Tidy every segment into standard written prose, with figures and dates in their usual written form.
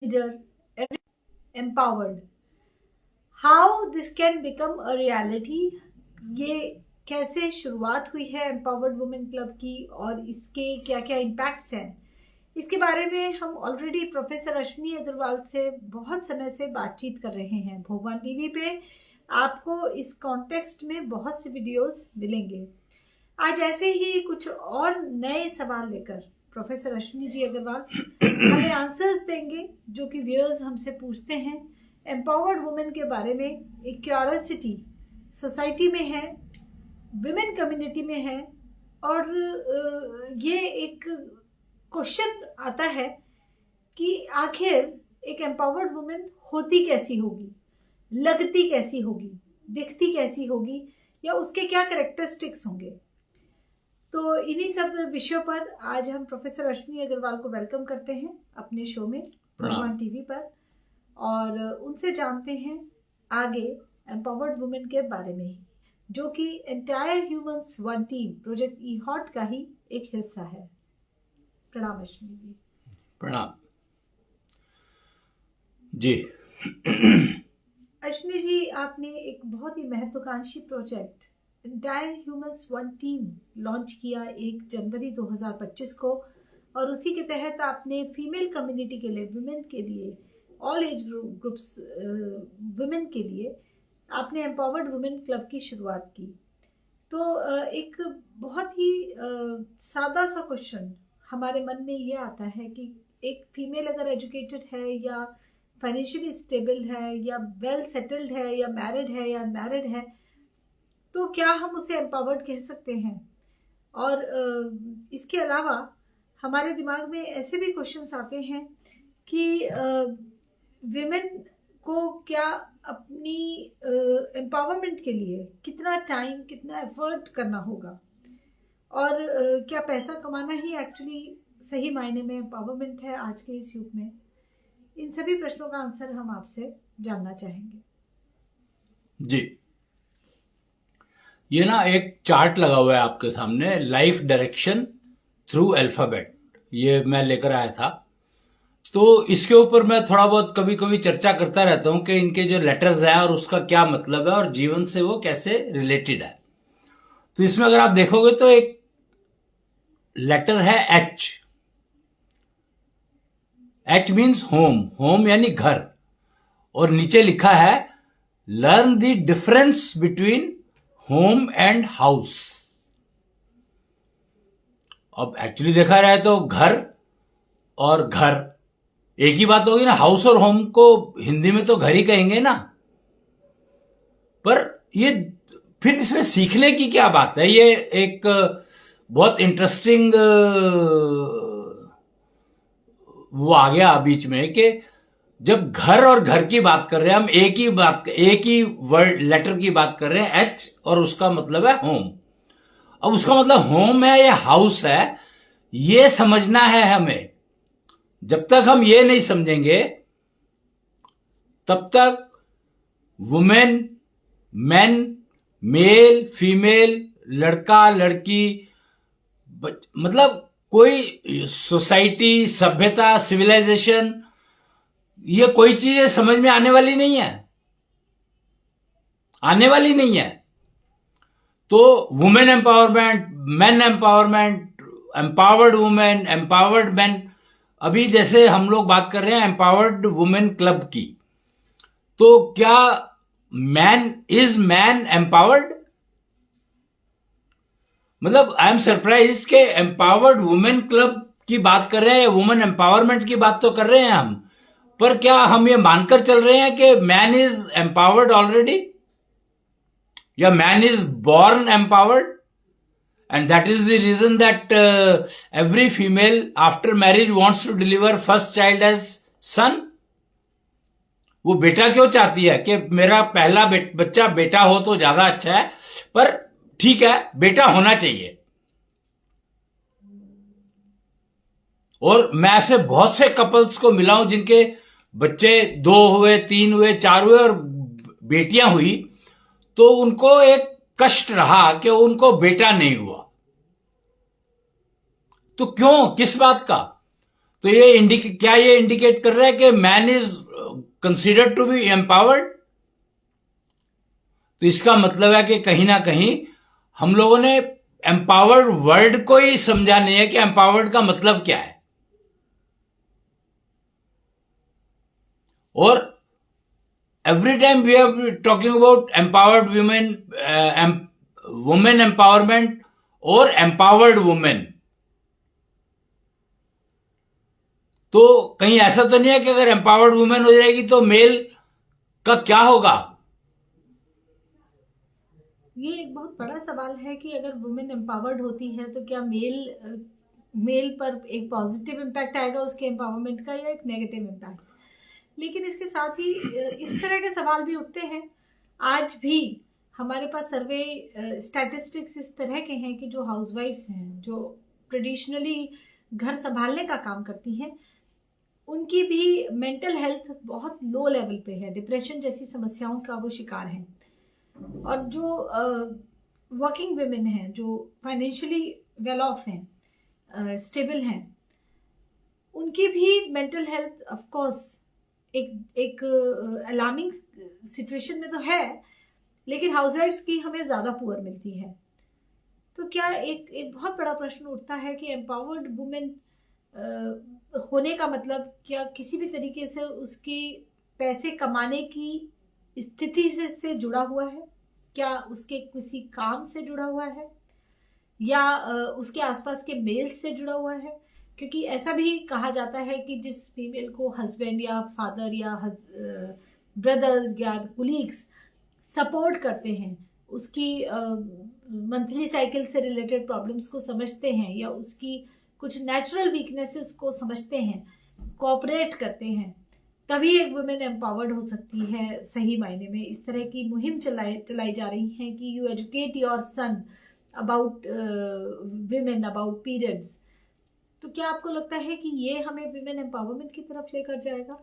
leader, empowered. How this can become a reality? ये कैसे शुरुआत हुई है एम्पावर्ड वुमेन क्लब की और इसके क्या क्या इम्पैक्ट्स हैं, इसके बारे में हम ऑलरेडी प्रोफेसर अश्विनी अग्रवाल से बहुत समय से बातचीत कर रहे हैं। भगवान टीवी पे आपको इस कॉन्टेक्स्ट में बहुत से वीडियोस मिलेंगे। आज ऐसे ही कुछ और नए सवाल लेकर प्रोफेसर अश्विनी जी अग्रवाल हमें आंसर्स देंगे जो कि व्यूअर्स हमसे पूछते हैं। एम्पावर्ड वुमेन के बारे में एक क्यूरियोसिटी सोसाइटी में है, विमेन कम्युनिटी में है, और ये एक क्वेश्चन आता है कि आखिर एक एम्पावर्ड वुमेन होती कैसी होगी, लगती कैसी होगी, दिखती कैसी होगी, या उसके क्या कैरेक्टरिस्टिक्स होंगे। तो इन्हीं सब विषयों पर आज हम प्रोफेसर अश्विनी अग्रवाल को वेलकम करते हैं अपने शो में भगवान टीवी पर, और उनसे जानते हैं आगे एम्पावर्ड वुमेन के बारे में ही, जो कि entire humans one team project ई हॉट का ही एक हिस्सा है। प्रणाम अश्विनी जी। प्रणाम जी। अश्विनी जी, आपने एक बहुत ही महत्वाकांक्षी project entire humans one team launch किया 1 जनवरी 2025 को, और उसी के तहत आपने फीमेल कम्युनिटी के लिए, वुमेन के लिए, ऑल एज ग्रुप्स वुमेन के लिए आपने एम्पावर्ड वुमेन क्लब की शुरुआत की। तो एक बहुत ही सादा सा क्वेश्चन हमारे मन में ये आता है कि एक फीमेल अगर एजुकेटेड है या फाइनेंशियली स्टेबल है या वेल सेटल्ड है या मैरिड है या अनमैरिड है, तो क्या हम उसे एम्पावर्ड कह सकते हैं? और इसके अलावा हमारे दिमाग में ऐसे भी क्वेश्चंस आते हैं कि विमेन को क्या अपनी एम्पावरमेंट के लिए कितना टाइम, कितना एफर्ट करना होगा, और क्या पैसा कमाना ही एक्चुअली सही मायने में एम्पावरमेंट है आज के इस युग में? इन सभी प्रश्नों का आंसर हम आपसे जानना चाहेंगे जी। ये ना एक चार्ट लगा हुआ है आपके सामने, लाइफ डायरेक्शन थ्रू अल्फाबेट, ये मैं लेकर आया था। तो इसके ऊपर मैं थोड़ा बहुत कभी कभी चर्चा करता रहता हूं कि इनके जो लेटर्स हैं और उसका क्या मतलब है और जीवन से वो कैसे रिलेटेड है। तो इसमें अगर आप देखोगे तो एक लेटर है H. H means home, home यानी घर, और नीचे लिखा है learn the difference between home and house. अब एक्चुअली देखा जाए तो घर और घर एक ही बात होगी ना। हाउस और होम को हिंदी में तो घर ही कहेंगे ना, पर ये फिर इसमें सीखने की क्या बात है? ये एक बहुत इंटरेस्टिंग वो आ गया बीच में कि जब घर और घर की बात कर रहे हैं हम, एक ही वर्ड लेटर की बात कर रहे हैं, एच, और उसका मतलब है होम। अब उसका मतलब होम है या हाउस है, ये समझना है हमें। जब तक हम ये नहीं समझेंगे तब तक वुमेन, मेन, मेल, फीमेल, लड़का, लड़की, मतलब कोई सोसाइटी, सभ्यता, सिविलाइजेशन, ये कोई चीज समझ में आने वाली नहीं है, आने वाली नहीं है। तो women empowerment, main empowerment, empowered women, empowered main, अभी जैसे हम लोग बात कर रहे हैं एम्पावर्ड वुमेन क्लब की, तो क्या मैन एम्पावर्ड? मतलब आई एम सरप्राइज के एम्पावर्ड वुमेन क्लब की बात कर रहे हैं, वुमेन एम्पावरमेंट की बात तो कर रहे हैं हम, पर क्या हम ये मानकर चल रहे हैं कि मैन इज एम्पावर्ड ऑलरेडी, या man is born empowered? And that is the reason that every female after marriage wants to deliver first child as son. वो बेटा क्यों चाहती है कि मेरा पहला बच्चा बेटा हो तो ज्यादा अच्छा है, पर ठीक है, बेटा होना चाहिए। और मैं ऐसे बहुत से कपल्स को मिला हूं जिनके बच्चे 2 हुए, 3 हुए, 4 हुए और बेटियां हुई, तो उनको एक कष्ट रहा कि उनको बेटा नहीं हुआ। तो क्यों, किस बात का? तो ये क्या ये इंडिकेट कर रहा है कि man is considered to be empowered? तो इसका मतलब है कि कहीं ना कहीं हम लोगों ने एम्पावर्ड वर्ड को ही समझा नहीं है कि एम्पावर्ड का मतलब क्या है। और every time we are talking about empowered women, women empowerment or empowered women, तो कहीं ऐसा तो नहीं है कि अगर एम्पावर्ड वुमेन हो जाएगी तो मेल का क्या होगा? ये एक बहुत बड़ा सवाल है कि अगर वुमेन एम्पावर्ड होती है तो क्या मेल पर एक पॉजिटिव इम्पैक्ट आएगा उसके एम्पावरमेंट का, या एक नेगेटिव इम्पैक्ट। लेकिन इसके साथ ही इस तरह के सवाल भी उठते हैं। आज भी हमारे पास सर्वे स्टैटिस्टिक्स इस तरह के हैं कि जो हाउसवाइफ्स हैं, जो ट्रेडिशनली घर संभालने का काम करती हैं, उनकी भी मेंटल हेल्थ बहुत लो लेवल पे है, डिप्रेशन जैसी समस्याओं का वो शिकार हैं। और जो वर्किंग वुमेन हैं, जो फाइनेंशियली वेल ऑफ हैं, स्टेबल हैं, उनकी भी मेंटल हेल्थ ऑफ कोर्स एक अलार्मिंग सिचुएशन में तो है, लेकिन हाउसवाइफ्स की हमें ज़्यादा पुअर मिलती है। तो क्या एक बहुत बड़ा प्रश्न उठता है कि एम्पावर्ड वुमेन होने का मतलब क्या किसी भी तरीके से उसकी पैसे कमाने की स्थिति से जुड़ा हुआ है? क्या उसके किसी काम से जुड़ा हुआ है, या उसके आसपास के मेल्स से जुड़ा हुआ है? क्योंकि ऐसा भी कहा जाता है कि जिस फीमेल को हस्बैंड या फादर या ब्रदर्स या कुलीग्स सपोर्ट करते हैं, उसकी मंथली साइकिल से रिलेटेड प्रॉब्लम्स को समझते हैं, या उसकी कुछ नेचुरल वीकनेसेस को समझते हैं, कोऑपरेट करते हैं, तभी एक वुमेन एम्पावर्ड हो सकती है सही मायने में। इस तरह की मुहिम चलाई जा रही है कि you educate your son about women, about periods. तो क्या आपको लगता है कि ये हमें विमेन एम्पावरमेंट की तरफ लेकर जाएगा?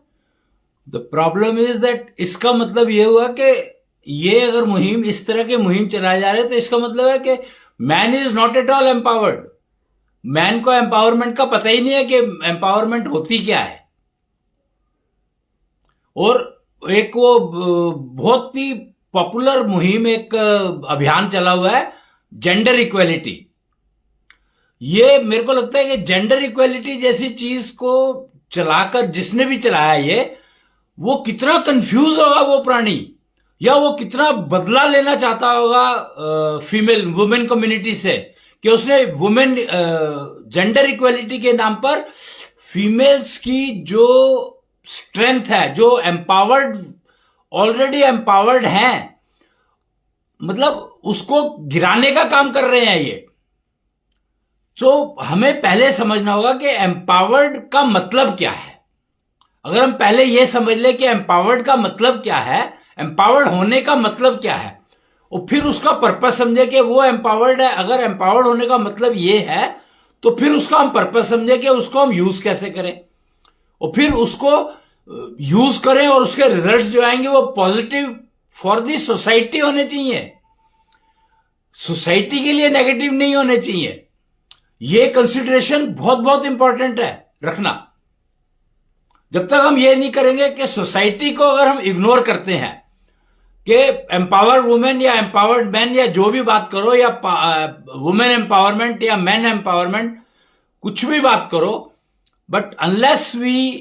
द प्रॉब्लम इज दैट इसका मतलब ये हुआ कि ये अगर मुहिम, इस तरह के मुहिम चलाए जा रहे हैं, तो इसका मतलब है कि man is not at all empowered. Man को एम्पावरमेंट का पता ही नहीं है कि एम्पावरमेंट होती क्या है। और एक वो बहुत ही पॉपुलर मुहिम, एक अभियान चला हुआ है, जेंडर इक्वेलिटी। ये मेरे को लगता है कि जेंडर इक्वेलिटी जैसी चीज को चलाकर जिसने भी चलाया ये, वो कितना कंफ्यूज होगा वो प्राणी, या वो कितना बदला लेना चाहता होगा फीमेल वुमेन कम्युनिटी से, कि उसने वुमेन जेंडर इक्वेलिटी के नाम पर फीमेल्स की जो स्ट्रेंथ है, जो एम्पावर्ड, ऑलरेडी एम्पावर्ड हैं, मतलब उसको गिराने का काम कर रहे हैं ये। तो हमें पहले समझना होगा कि एम्पावर्ड का मतलब क्या है। अगर हम पहले यह समझ ले कि एम्पावर्ड का मतलब क्या है, एम्पावर्ड होने का मतलब क्या है, और फिर उसका पर्पस समझे कि वो एम्पावर्ड है। अगर एम्पावर्ड होने का मतलब ये है, तो फिर उसका हम पर्पस समझे कि उसको हम यूज कैसे करें, और फिर उसको यूज करें, और उसके रिजल्ट्स जो आएंगे वो पॉजिटिव फॉर दी सोसाइटी होने चाहिए, सोसाइटी के लिए नेगेटिव नहीं होने चाहिए। ये कंसिडरेशन बहुत बहुत इंपॉर्टेंट है रखना। जब तक हम ये नहीं करेंगे कि सोसाइटी को अगर हम इग्नोर करते हैं कि एम्पावर्ड वुमेन या एम्पावर्ड मैन या जो भी बात करो, या वुमेन एम्पावरमेंट या मैन एम्पावरमेंट, कुछ भी बात करो, but unless we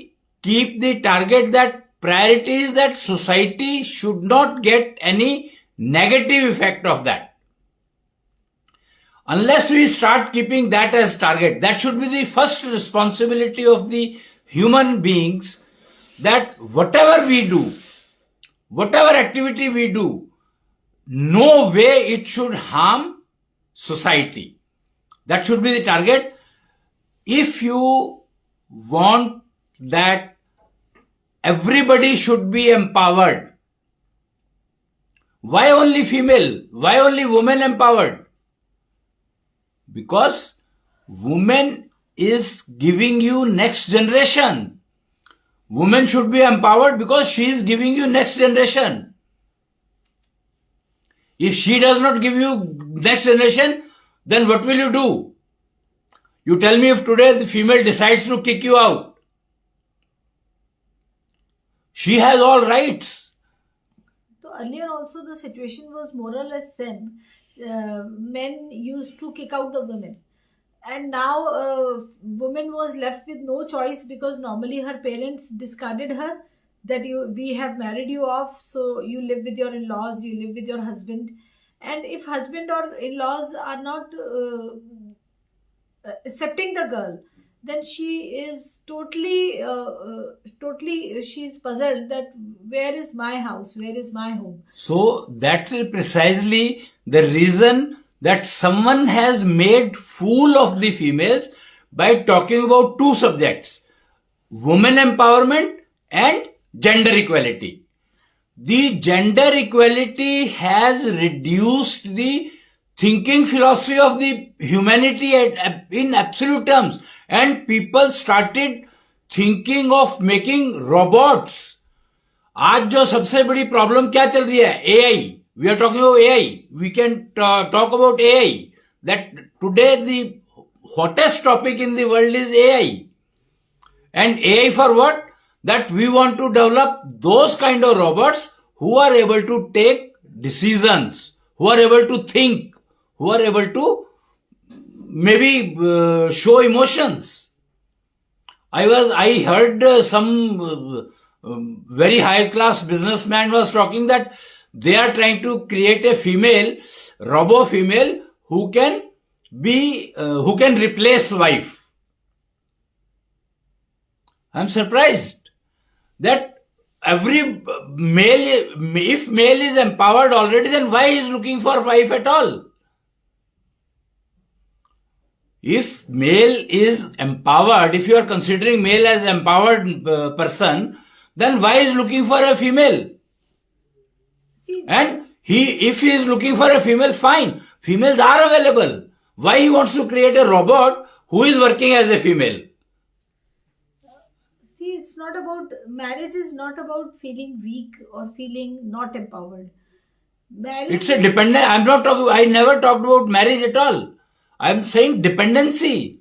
keep the target that priority is that society should not get any negative effect of that, unless we start keeping that as target, that should be the first responsibility of the human beings, that whatever we do, whatever activity we do, no way it should harm society. That should be the target. If you want that everybody should be empowered, why only female? Why only women empowered? Because woman is giving you next generation. Woman should be empowered because she is giving you next generation. If she does not give you next generation, then what will you do? You tell me if today the female decides to kick you out. She has all rights. So earlier also the situation was more or less same. Men used to kick out the women, and now woman was left with no choice because normally her parents discarded her. That we have married you off, so you live with your in-laws, you live with your husband, and if husband or in-laws are not accepting the girl, then she is totally she's puzzled that where is my house, where is my home. So that's precisely the reason that someone has made fool of the females by talking about two subjects: women empowerment and gender equality. The gender equality has reduced the thinking philosophy of the humanity in absolute terms, and people started thinking of making robots. आज जो सबसे बड़ी problem क्या चल रही है? AI. We are talking about AI. We can talk about AI. That today the hottest topic in the world is AI. And AI for what? That we want to develop those kind of robots who are able to take decisions, who are able to think, who are able to maybe show emotions. I heard some very high class businessman was talking that they are trying to create a female, robo female, who can replace wife. I'm surprised that every male, if male is empowered already, then why he is looking for wife at all? If male is empowered, if you are considering male as empowered person, then why is looking for a female? See, And if he is looking for a female, fine. Females are available. Why he wants to create a robot who is working as a female? see, it's not about marriage. Is not about feeling weak or feeling not empowered. Marriage. It's a dependent. I never talked about marriage at all. I'm saying dependency.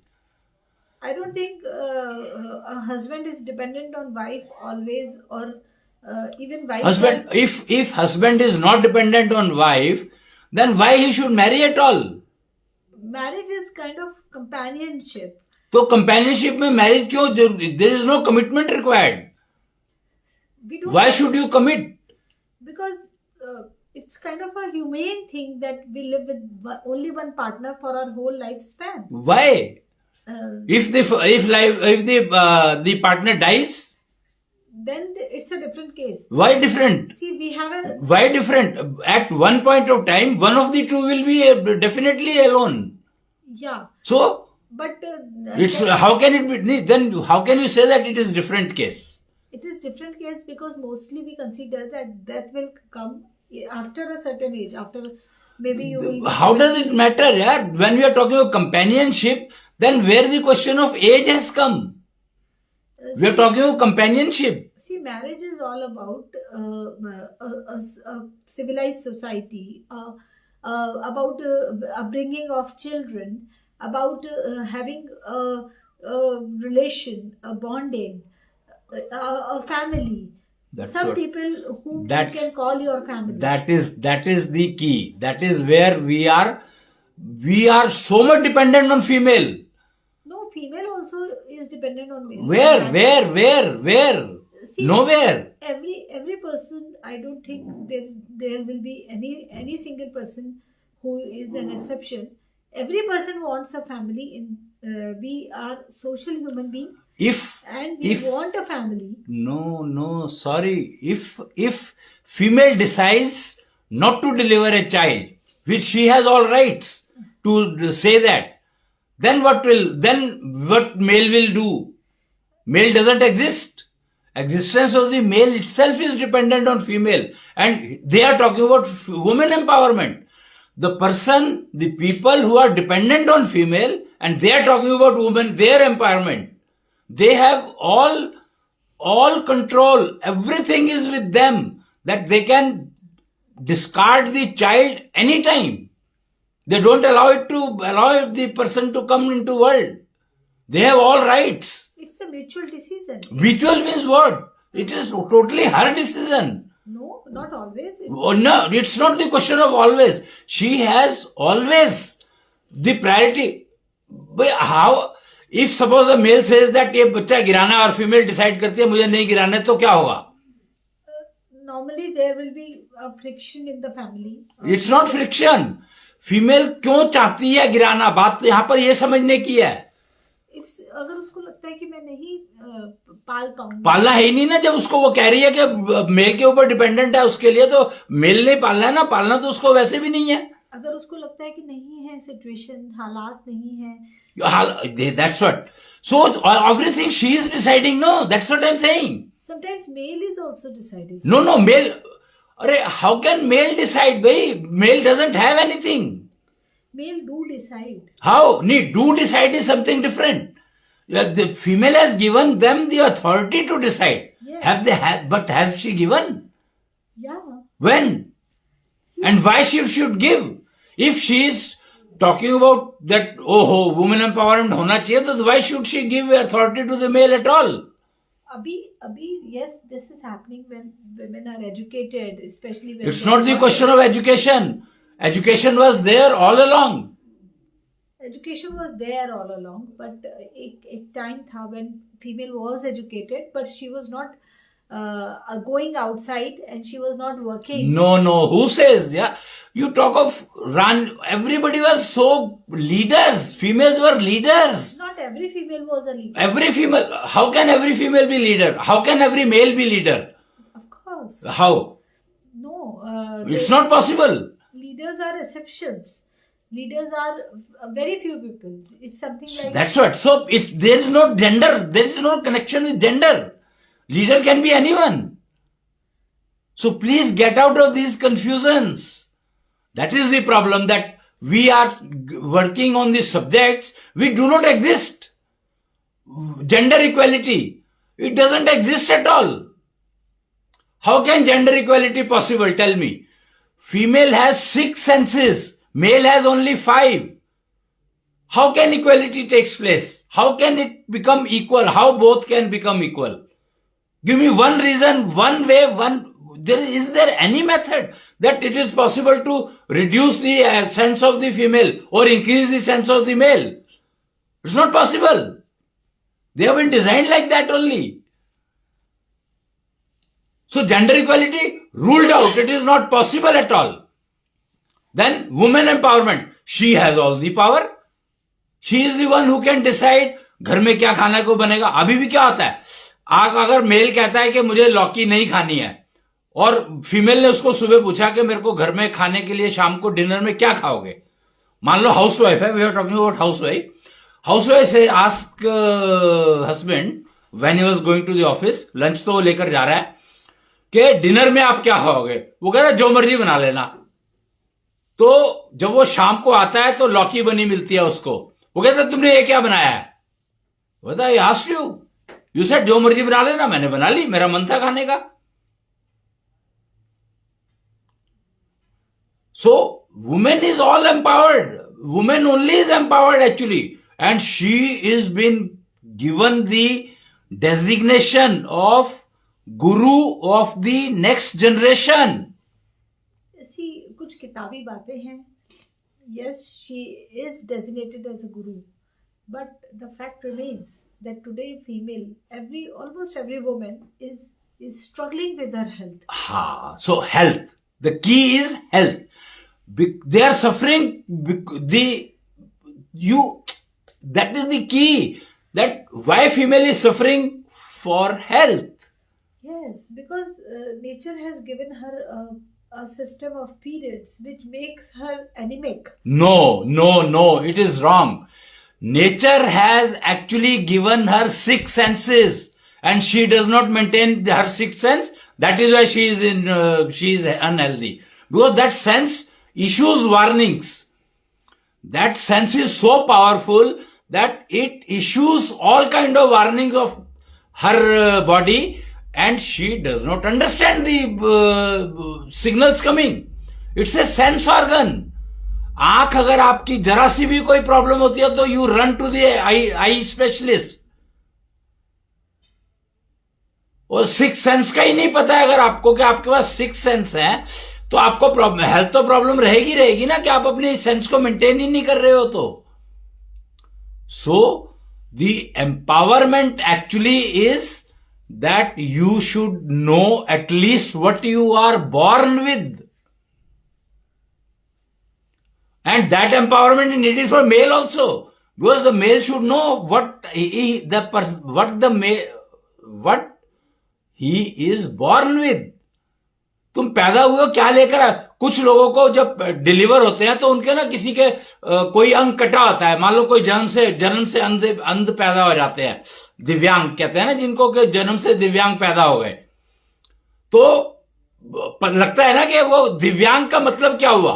I don't think a husband is dependent on wife always, or even wife. Husband, if husband is not dependent on wife, then why he should marry at all? Marriage is kind of companionship. तो companionship में marriage क्यों? There is no commitment required. We don't Why should you commit? because it's kind of a humane thing that we live with only one partner for our whole lifespan. Why? If the partner dies, Then it's a different case. why different? See, we have a Why different? At one point of time, one of the two will be definitely alone. yeah, So but it's how can it be? Then how can you say that it is different case? it is different case because mostly we consider that death will come after a certain age. After maybe you will. How does it matter? Yeah, when we are talking of companionship, then where the question of age has come? We are talking of companionship. See, marriage is all about a civilized society, about upbringing of children, about having a relation, a bonding, a family. That's Some what- people whom you that's- can call your family. That is the key. That is where we are so much dependent on female. No, female also is dependent on male. Where? See, Nowhere. every person, I don't think there will be any single person who is an exception. Every person wants a family. We are social human being, and we want a family. No, sorry. If female decides not to deliver a child, which she has all rights to say that, then what male will do? Male doesn't exist. Existence of the male itself is dependent on female, and they are talking about women empowerment. The people who are dependent on female, and they are talking about women, their empowerment. They have all control. Everything is with them, that they can discard the child anytime. They don't allow the person to come into world. They have all rights. It's a mutual decision. Mutual means what? It is totally her decision. No, not always. Oh, no, it's not the question of always. She has always the priority. But how? If suppose a male says that ये बच्चा गिराना और female decide करती है मुझे नहीं गिराना है तो क्या होगा? Normally there will be a friction in the family. It's not friction. Female क्यों चाहती है गिराना? बात तो यहाँ पर ये समझने की है. अगर उसको लगता है कि मैं नहीं पाल पाऊंगा, पालना है ही नहीं ना. जब उसको वो कह रही है कि मेल के ऊपर डिपेंडेंट है उसके लिए, तो मेल नहीं पालना है ना. पालना तो उसको वैसे भी नहीं है. अगर उसको लगता है कि नहीं है सिचुएशन, हालात नहीं है, that's what. So everything she is deciding. No, that's what I'm saying. Sometimes male is also deciding. No, male. Arey, how can male decide? Bhai, male doesn't have anything. Male do decide. How? Nee, do decide is something different. The female has given them the authority to decide. Yes. Have they had? But has she given? Yeah. When? See, And why she should give? If she is talking about that, oh, woman empowerment hona chahiye, तो why should she give authority to the male at all? Abhi, yes, this is happening when women are educated, especially when It's not the question of education. Education was there all along. Education was there all along, but एक time था when female was educated, but she was not going outside and she was not working. No. Who says? Yeah, you talk of run. Everybody was so leaders. Females were leaders. Not every female was a leader. Every female. How can every female be leader? How can every male be leader? Of course. How? No. It's not possible. Leaders are exceptions. Leaders are very few people. It's something like That's what. So there is no gender. There is no connection with gender. Leader can be anyone. So please get out of these confusions. That is the problem, that we are working on these subjects. We do not exist. Gender equality, it doesn't exist at all. How can gender equality possible? Tell me. Female has 6 senses. Male has only 5. How can equality takes place? How can it become equal? How both can become equal? Give me one reason, one way, is there any method that it is possible to reduce the sense of the female or increase the sense of the male? It's not possible. They have been designed like that only. So gender equality ruled out. It is not possible at all. Then women empowerment. She has all the power. She is the one who can decide घर में क्या खाने को बनेगा. अभी भी क्या होता है, अगर मेल कहता है कि मुझे लौकी नहीं खानी है और फीमेल ने उसको सुबह पूछा कि मेरे को घर में खाने के लिए शाम को डिनर में क्या खाओगे. मान लो हाउसवाइफ है, we are talking about housewife. Housewife से ask husband when he was going to the office, lunch तो लेकर जा रहा है, कि डिनर में आप क्या खाओगे. वो कहता है जो मर्जी बना लेना. तो जब वो शाम को आता है तो लौकी बनी मिलती है उसको. वो कहता है तुमने ये क्या बनाया है. वो कहता है आस्क्ड यू सेड जो मर्जी बना लेना. मैंने बना ली, मेरा मन था खाने का. So woman is all empowered. Woman only is empowered actually, and she is been given the designation of guru of the next generation. See, कुछ किताबी बातें हैं. Yes, she is designated as a guru, but the fact remains that today female, almost every woman is struggling with her health. So health. The key is health. They are suffering. That is the key. That why female is suffering for health. Yes, because nature has given her a system of periods which makes her anemic. No, it is wrong. Nature has actually given her 6 senses, and she does not maintain her 6th sense. That is why she is unhealthy. Because that sense issues warnings. That sense is so powerful that it issues all kind of warnings of her body, and she does not understand the signals coming. It's a sense organ. आंख अगर आपकी जरा सी भी कोई problem होती है तो you run to the eye specialist. और सिक्स सेंस का ही नहीं पता है अगर आपको कि आपके पास सिक्स सेंस है तो आपको हेल्थ तो प्रॉब्लम रहेगी ना कि आप अपने सेंस को मेंटेन ही नहीं कर रहे हो। तो so the empowerment actually is that you should know at least what you are born with, and that empowerment is needed for male also, because the male should know what he is born with. तुम पैदा हुए हो क्या लेकर। कुछ लोगों को जब डिलीवर होते हैं तो उनके ना किसी के कोई अंग कटा होता है, मान लो कोई जन्म से अंध पैदा हो जाते हैं, दिव्यांग कहते हैं ना जिनको कि जन्म से दिव्यांग पैदा हो गए, तो लगता है ना कि वो दिव्यांग का मतलब क्या हुआ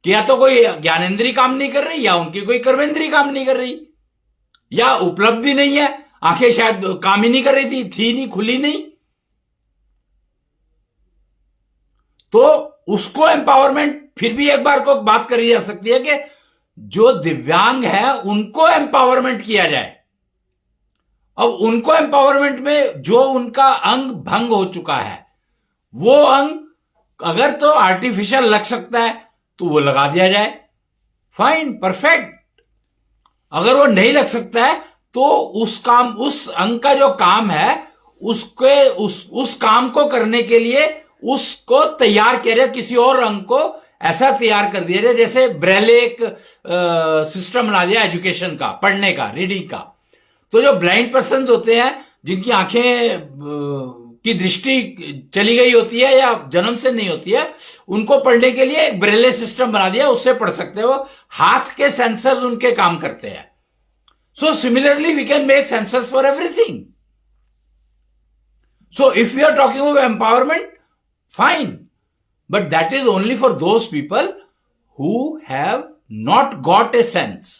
कि या तो कोई ज्ञानेंद्री काम नहीं कर रही, या उनकी कोई कर्मेंद्री काम नहीं कर रही, या उपलब्धि नहीं है, आंखें शायद काम ही नहीं कर रही थी नहीं, खुली नहीं। तो उसको एम्पावरमेंट फिर भी एक बार को बात करी जा सकती है कि जो दिव्यांग है उनको एम्पावरमेंट किया जाए। अब उनको एम्पावरमेंट में जो उनका अंग भंग हो चुका है, वो अंग अगर तो आर्टिफिशियल लग सकता है तो वो लगा दिया जाए, फाइन, परफेक्ट। अगर वो नहीं लग सकता है तो उस अंग का जो काम है उस काम को करने के लिए उसको तैयार किया जाए, किसी और अंग को ऐसा तैयार कर दिया जाए, जैसे ब्रेले एक सिस्टम बना दिया एजुकेशन का, पढ़ने का, रीडिंग का। तो जो ब्लाइंड पर्सन होते हैं, जिनकी आंखें की दृष्टि चली गई होती है या जन्म से नहीं होती है, उनको पढ़ने के लिए एक ब्रेले सिस्टम बना दिया, उससे पढ़ सकते हो। हाथ के सेंसर्स उनके काम करते हैं। So similarly we can make sensors for everything. So if we are talking about empowerment, fine, but that is only for those people who have not got a sense.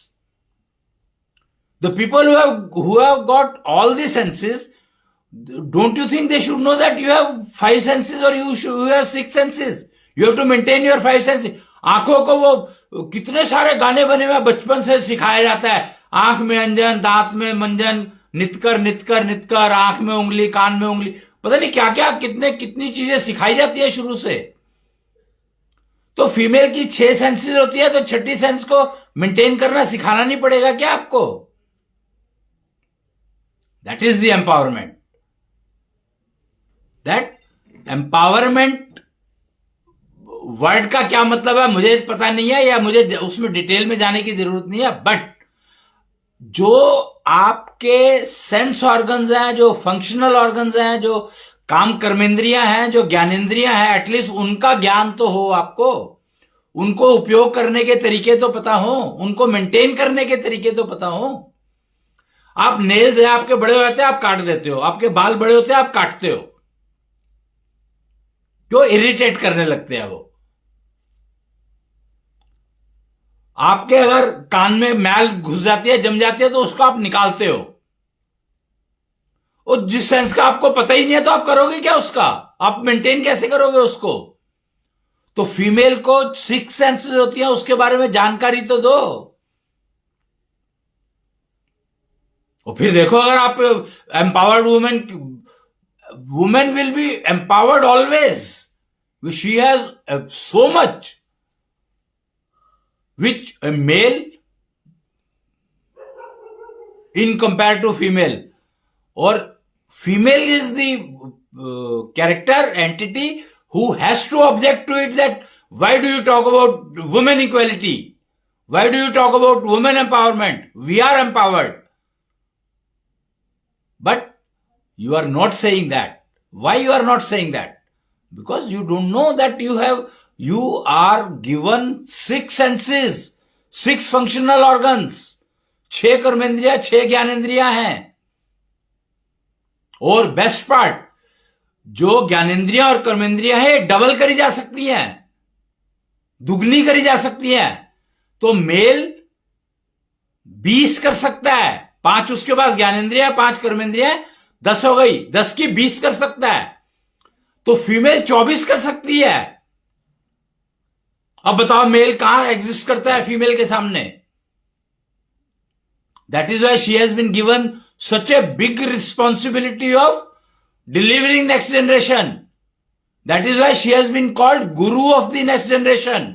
The people who have got all the senses, don't you think they should know that you have 5 senses or you have 6 senses? You have to maintain your 5 senses. आंखों को वो कितने सारे गाने बने हुए बचपन से सिखाया जाता है, आंख में अंजन, दांत में मंजन, नितकर नितकर नितकर, आंख में उंगली, कान में उंगली, पता नहीं क्या क्या कितनी चीजें सिखाई जाती है शुरू से। तो फीमेल की 6 सेंसेस होती है, तो छठी सेंस को मेंटेन करना सिखाना नहीं पड़ेगा क्या आपको? That is the empowerment. That empowerment word का क्या मतलब है मुझे पता नहीं है, या मुझे उसमें डिटेल में जाने की जरूरत नहीं है, बट जो आपके सेंस ऑर्गन्स हैं, जो फंक्शनल ऑर्गन्स हैं, जो काम कर्मेंद्रियां हैं, जो ज्ञानेंद्रियां हैं, एटलीस्ट उनका ज्ञान तो हो आपको, उनको उपयोग करने के तरीके तो पता हो, उनको मेंटेन करने के तरीके तो पता हो। आप नेल्स हैं आपके बड़े हो जाते हैं, आप काट देते हो, आपके बाल बड़े होते हैं, आप काटते हो, क्यों? इरिटेट करने लगते हैं वो। आपके अगर कान में मैल घुस जाती है, जम जाती है, तो उसको आप निकालते हो। और जिस सेंस का आपको पता ही नहीं है तो आप करोगे क्या उसका? आप मेंटेन कैसे करोगे उसको? तो फीमेल को 6 सेंसेस होती है, उसके बारे में जानकारी तो दो। और फिर देखो, अगर आप empowered women will be empowered always, she has so much which a male in compared to female, or female is the character entity who has to object to it, that why do you talk about women equality, why do you talk about women empowerment? We are empowered, but you are not saying that. Why you are not saying that? Because you don't know that you are given 6 senses, 6 functional organs, 6 कर्मेंद्रियां, 6 ज्ञानेंद्रियां हैं। और best part, जो ज्ञानेंद्रियां और कर्मेंद्रियां हैं double करी जा सकती हैं, दुगनी करी जा सकती हैं। तो मेल 20 कर सकता है, 5 उसके पास ज्ञानेंद्रियां, 5 कर्मेंद्रियां, 10 हो गई, 10 की 20 कर सकता है। तो फीमेल 24 कर सकती है। अब बताओ मेल कहां एग्जिस्ट करता है फीमेल के सामने? That is why she has been given such a big responsibility of delivering next generation. That is why she has been called guru of the next generation.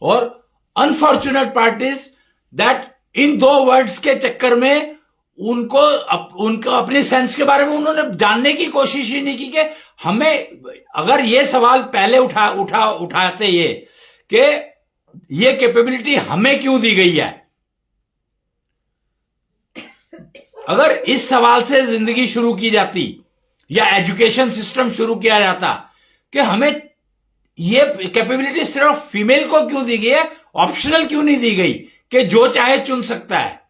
और अनफॉर्चुनेट पार्ट इज दैट इन दो words के चक्कर में उनको अपने sense के बारे में उन्होंने जानने की कोशिश ही नहीं की कि हमें अगर ये सवाल पहले उठाते ये कि ये कैपेबिलिटी हमें क्यों दी गई है. अगर इस सवाल से जिंदगी शुरू की जाती या एजुकेशन सिस्टम शुरू किया जाता कि हमें ये कैपेबिलिटी सिर्फ फीमेल को क्यों दी गई है, ऑप्शनल क्यों नहीं दी गई कि जो चाहे चुन सकता है,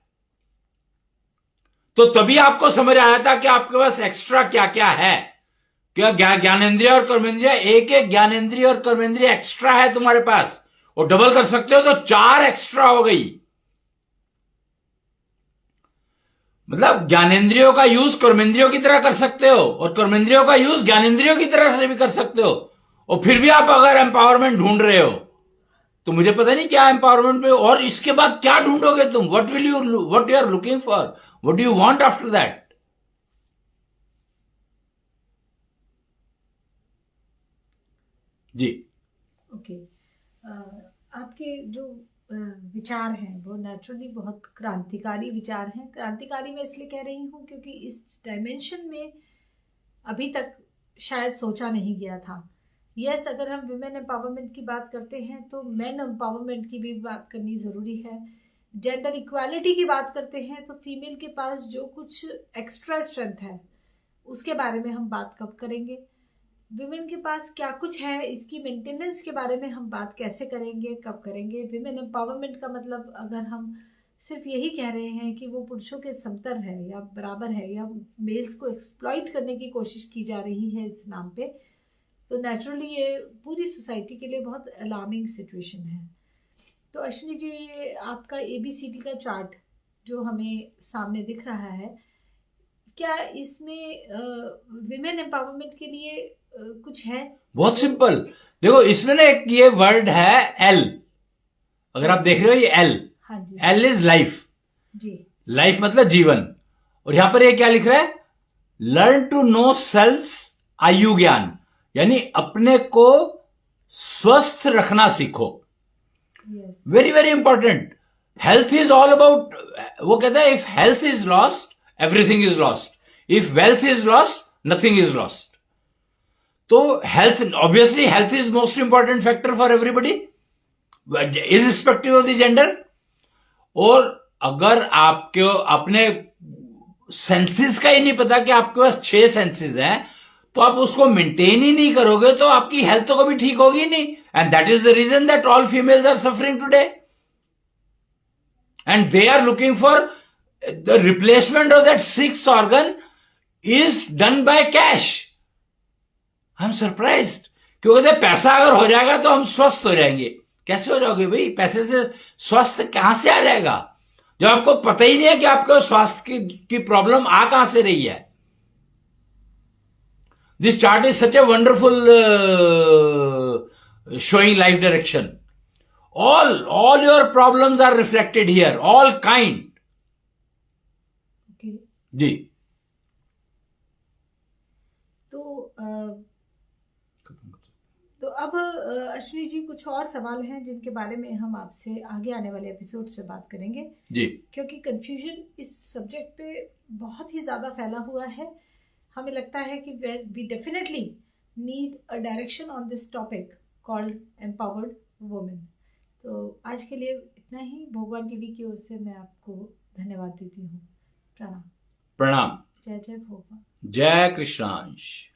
तो तभी आपको समझ आया था कि आपके पास एक्स्ट्रा क्या क्या है. क्या ज्ञानेंद्रिय और कर्मेंद्रिय, एक ज्ञानेंद्रिय और कर्मेंद्रिय एक्स्ट्रा है तुम्हारे पास, और डबल कर सकते हो तो 4 एक्स्ट्रा हो गई. मतलब ज्ञानेंद्रियों का यूज कर्मेंद्रियों की तरह कर सकते हो और कर्मेंद्रियों का यूज ज्ञानेंद्रियों की तरह से भी कर सकते हो. और फिर भी आप अगर एम्पावरमेंट ढूंढ रहे हो तो मुझे पता नहीं क्या एम्पावरमेंट में, और इसके बाद क्या ढूंढोगे तुम. What you are looking for, what do you want after that. जी. ओके. आपके जो विचार हैं वो नेचुरली बहुत क्रांतिकारी विचार हैं. क्रांतिकारी मैं इसलिए कह रही हूँ क्योंकि इस डायमेंशन में अभी तक शायद सोचा नहीं गया था. यस, अगर हम विमेन एम्पावरमेंट की बात करते हैं तो मेन एम्पावरमेंट की भी बात करनी ज़रूरी है. जेंडर इक्वालिटी की बात करते हैं तो फीमेल के पास जो कुछ एक्स्ट्रा स्ट्रेंथ है उसके बारे में हम बात कब करेंगे. विमेन के पास क्या कुछ है इसकी मेंटेनेंस के बारे में हम बात कैसे करेंगे, कब करेंगे. विमेन एम्पावरमेंट का मतलब अगर हम सिर्फ यही कह रहे हैं कि वो पुरुषों के समतर है या बराबर है या मेल्स को एक्सप्लॉइट करने की कोशिश की जा रही है इस नाम पे, तो नेचुरली ये पूरी सोसाइटी के लिए बहुत अलार्मिंग सिचुएशन है. तो अश्विनी जी, ये आपका ABCD का चार्ट जो हमें सामने दिख रहा है, क्या इसमें विमेन एम्पावरमेंट के लिए कुछ है? बहुत सिंपल. देखो इसमें ना एक ये वर्ड है L. अगर आप देख रहे हो ये L. हाँ जी. L is life. जी. लाइफ मतलब जीवन. और यहां पर ये क्या लिख रहा है? लर्न टू नो सेल्फ, आयु ज्ञान, यानी अपने को स्वस्थ रखना सीखो. Very very important. Health is all about, वो कहता है if health is lost everything is lost, if wealth is lost nothing is lost. तो health, obviously health is most important factor for everybody irrespective of the gender. और अगर आपको अपने senses का ही नहीं पता कि आपके पास 6 सेंसेस हैं, तो आप उसको मेंटेन ही नहीं करोगे तो आपकी हेल्थ तो कभी ठीक होगी नहीं. And that is the reason that all females are suffering today and they are looking for the replacement of that 6th organ is done by cash. I am surprised. क्योंकि पैसा अगर हो जाएगा तो हम स्वस्थ हो जाएंगे. कैसे हो जाओगे भाई? पैसे से स्वस्थ कहां से आ जाएगा जब आपको पता ही नहीं है कि आपको स्वास्थ्य की प्रॉब्लम आ कहां से रही है. This chart is such a wonderful showing life direction. All your problems are reflected here, all kind. Okay. जी. तो अब अश्विनी जी, कुछ और सवाल हैं जिनके बारे में हम आपसे आगे आने वाले एपिसोड्स पे बात करेंगे जी. क्योंकि कंफ्यूजन इस सब्जेक्ट पे बहुत ही ज़्यादा फैला हुआ है. हमें लगता है कि we definitely need a direction on this topic called empowered women. तो आज के लिए इतना ही. भगवान टीवी की ओर से मैं आपको धन्यवाद देती हूँ. प्रणाम. प्रणाम. जय जय भगवान. जय कृष्णांश.